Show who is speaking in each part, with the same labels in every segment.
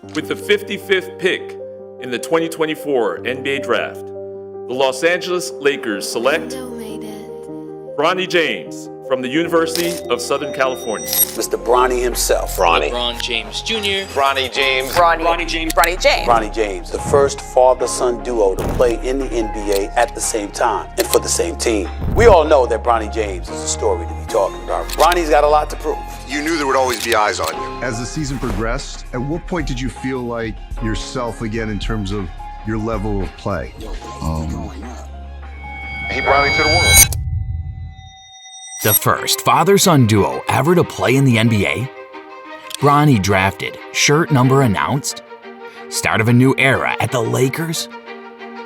Speaker 1: With the 55th pick in the 2024 NBA Draft, the Los Angeles Lakers select Bronny James from the University of Southern California.
Speaker 2: Mr. Bronny himself.
Speaker 3: Bronny.
Speaker 4: LeBron James Jr.
Speaker 3: Bronny James.
Speaker 5: Bronny James. Bronny James.
Speaker 2: Bronny James, the first father-son duo to play in the NBA at the same time and for the same team. We all know that Bronny James is a story to be talking about. Bronny's got a lot to prove.
Speaker 6: You knew there would always be eyes on you.
Speaker 7: As the season progressed, at what point did you feel like yourself again in terms of your level of play?
Speaker 6: He brought me to the world.
Speaker 8: The first father-son duo ever to play in the NBA? Bronny drafted, shirt number announced? Start of a new era at the Lakers?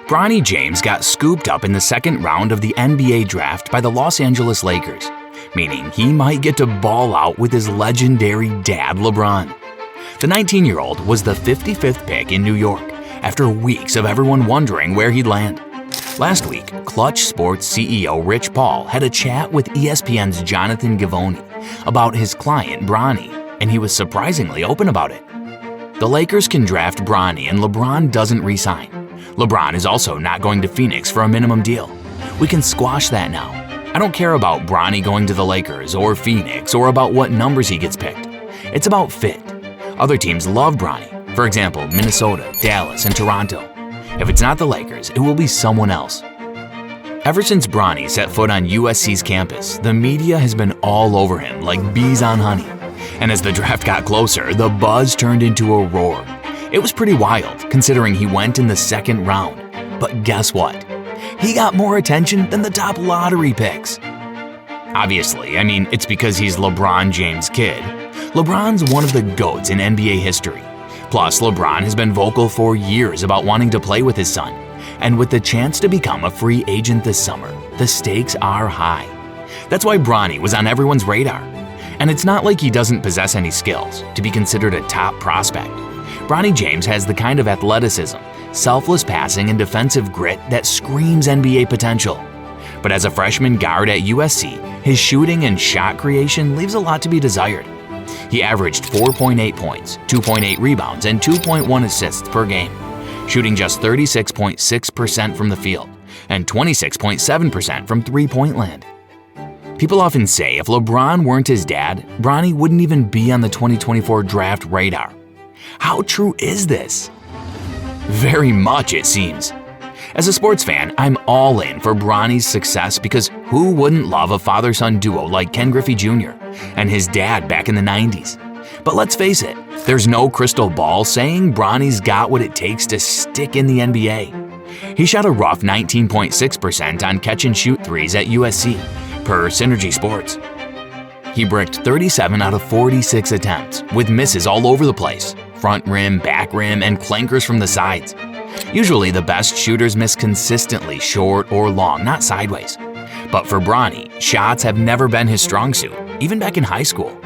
Speaker 8: Bronny James got scooped up in the second round of the NBA draft by the Los Angeles Lakers, meaning he might get to ball out with his legendary dad LeBron. The 19-year-old was the 55th pick in New York after weeks of everyone wondering where he'd land. Last week, Clutch Sports CEO Rich Paul had a chat with ESPN's Jonathan Givony about his client Bronny, and he was surprisingly open about it. The Lakers can draft Bronny and LeBron doesn't re-sign. LeBron is also not going to Phoenix for a minimum deal. We can squash that now. I don't care about Bronny going to the Lakers or Phoenix or about what numbers he gets picked. It's about fit. Other teams love Bronny. For example, Minnesota, Dallas, and Toronto. If it's not the Lakers, it will be someone else. Ever since Bronny set foot on USC's campus, the media has been all over him like bees on honey. And as the draft got closer, the buzz turned into a roar. It was pretty wild, considering he went in the second round. But guess what? He got more attention than the top lottery picks. Obviously, it's because he's LeBron James' kid. LeBron's one of the GOATs in NBA history. Plus, LeBron has been vocal for years about wanting to play with his son. And with the chance to become a free agent this summer, the stakes are high. That's why Bronny was on everyone's radar. And it's not like he doesn't possess any skills to be considered a top prospect. Bronny James has the kind of athleticism, selfless passing, and defensive grit that screams NBA potential. But as a freshman guard at USC, his shooting and shot creation leaves a lot to be desired. He averaged 4.8 points, 2.8 rebounds, and 2.1 assists per game, shooting just 36.6% from the field and 26.7% from three-point land. People often say if LeBron weren't his dad, Bronny wouldn't even be on the 2024 draft radar. How true is this? Very much, it seems. As a sports fan, I'm all in for Bronny's success because who wouldn't love a father-son duo like Ken Griffey Jr. and his dad back in the 90s? But let's face it, there's no crystal ball saying Bronny's got what it takes to stick in the NBA. He shot a rough 19.6% on catch-and-shoot threes at USC, per Synergy Sports. He bricked 37 out of 46 attempts, with misses all over the place, front rim, back rim, and clankers from the sides. Usually the best shooters miss consistently short or long, not sideways. But for Bronny, shots have never been his strong suit, even back in high school.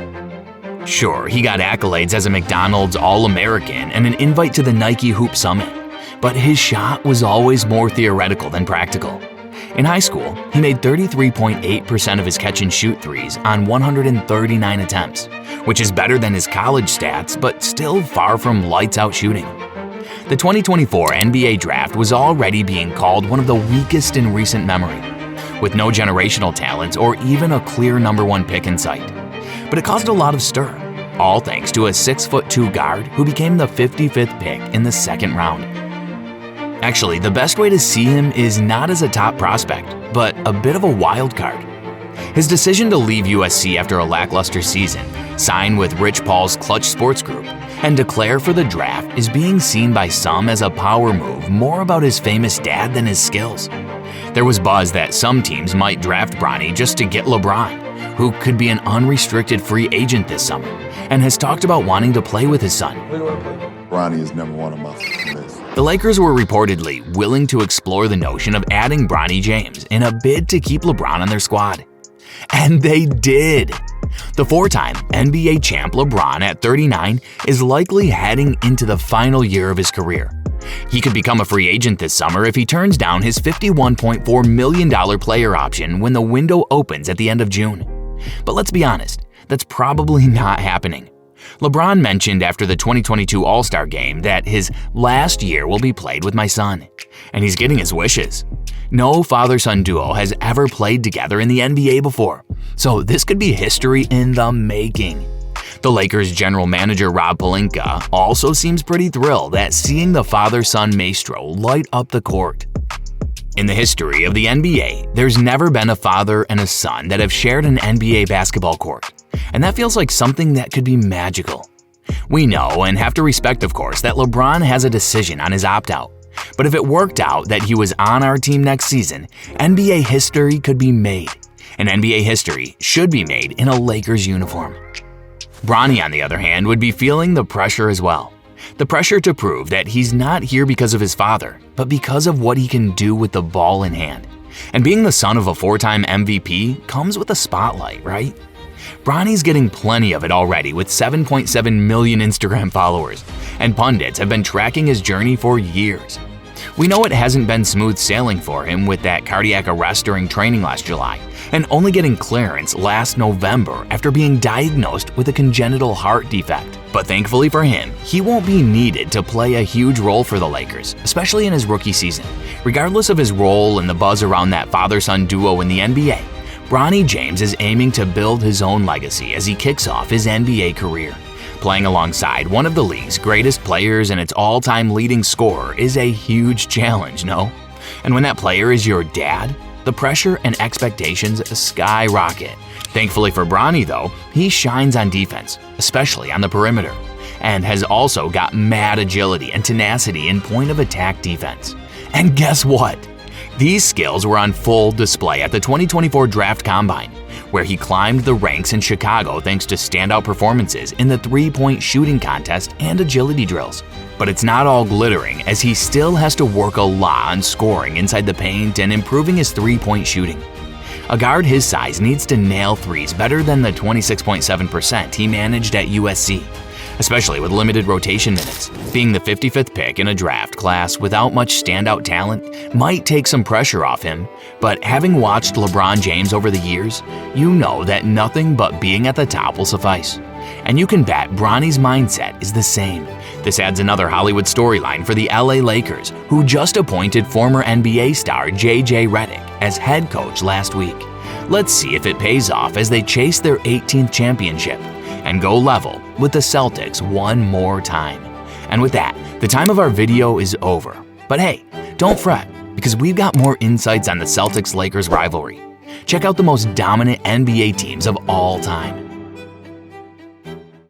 Speaker 8: Sure, he got accolades as a McDonald's All-American and an invite to the Nike Hoop Summit, but his shot was always more theoretical than practical. In high school, he made 33.8% of his catch-and-shoot threes on 139 attempts, which is better than his college stats, but still far from lights-out shooting. The 2024 NBA Draft was already being called one of the weakest in recent memory, with no generational talent or even a clear number one pick in sight. But it caused a lot of stir, all thanks to a 6'2" guard who became the 55th pick in the second round. Actually, the best way to see him is not as a top prospect, but a bit of a wild card. His decision to leave USC after a lackluster season, sign with Rich Paul's Clutch Sports Group, and declare for the draft is being seen by some as a power move more about his famous dad than his skills. There was buzz that some teams might draft Bronny just to get LeBron, who could be an unrestricted free agent this summer, and has talked about wanting to play with his son.
Speaker 7: Bronny is number one on my list.
Speaker 8: The Lakers were reportedly willing to explore the notion of adding Bronny James in a bid to keep LeBron on their squad. And they did! The four-time NBA champ LeBron at 39 is likely heading into the final year of his career. He could become a free agent this summer if he turns down his $51.4 million player option when the window opens at the end of June. But let's be honest, that's probably not happening. LeBron mentioned after the 2022 All-Star Game that his last year will be played with my son, and he's getting his wishes. No father-son duo has ever played together in the NBA before, so this could be history in the making. The Lakers general manager Rob Pelinka also seems pretty thrilled at seeing the father-son maestro light up the court. In the history of the NBA, there's never been a father and a son that have shared an NBA basketball court, and that feels like something that could be magical. We know and have to respect, of course, that LeBron has a decision on his opt-out, but if it worked out that he was on our team next season, NBA history could be made, and NBA history should be made in a Lakers uniform. Bronny, on the other hand, would be feeling the pressure as well. The pressure to prove that he's not here because of his father, but because of what he can do with the ball in hand. And being the son of a 4-time MVP comes with a spotlight, right? Bronny's getting plenty of it already with 7.7 million Instagram followers, and pundits have been tracking his journey for years. We know it hasn't been smooth sailing for him with that cardiac arrest during training last July, and only getting clearance last November after being diagnosed with a congenital heart defect. But thankfully for him, he won't be needed to play a huge role for the Lakers, especially in his rookie season. Regardless of his role and the buzz around that father-son duo in the NBA, Bronny James is aiming to build his own legacy as he kicks off his NBA career. Playing alongside one of the league's greatest players and its all-time leading scorer is a huge challenge, no? And when that player is your dad, the pressure and expectations skyrocket. Thankfully for Bronny, though, he shines on defense, especially on the perimeter, and has also got mad agility and tenacity in point-of-attack defense. And guess what? These skills were on full display at the 2024 Draft Combine, where he climbed the ranks in Chicago thanks to standout performances in the three-point shooting contest and agility drills. But it's not all glittering, as he still has to work a lot on scoring inside the paint and improving his three-point shooting. A guard his size needs to nail threes better than the 26.7% he managed at USC, especially with limited rotation minutes. Being the 55th pick in a draft class without much standout talent might take some pressure off him, but having watched LeBron James over the years, you know that nothing but being at the top will suffice. And you can bet Bronny's mindset is the same. This adds another Hollywood storyline for the LA Lakers, who just appointed former NBA star JJ Redick as head coach last week. Let's see if it pays off as they chase their 18th championship and go level with the Celtics one more time. And with that, the time of our video is over. But hey, don't fret, because we've got more insights on the Celtics-Lakers rivalry. Check out the most dominant NBA teams of all time.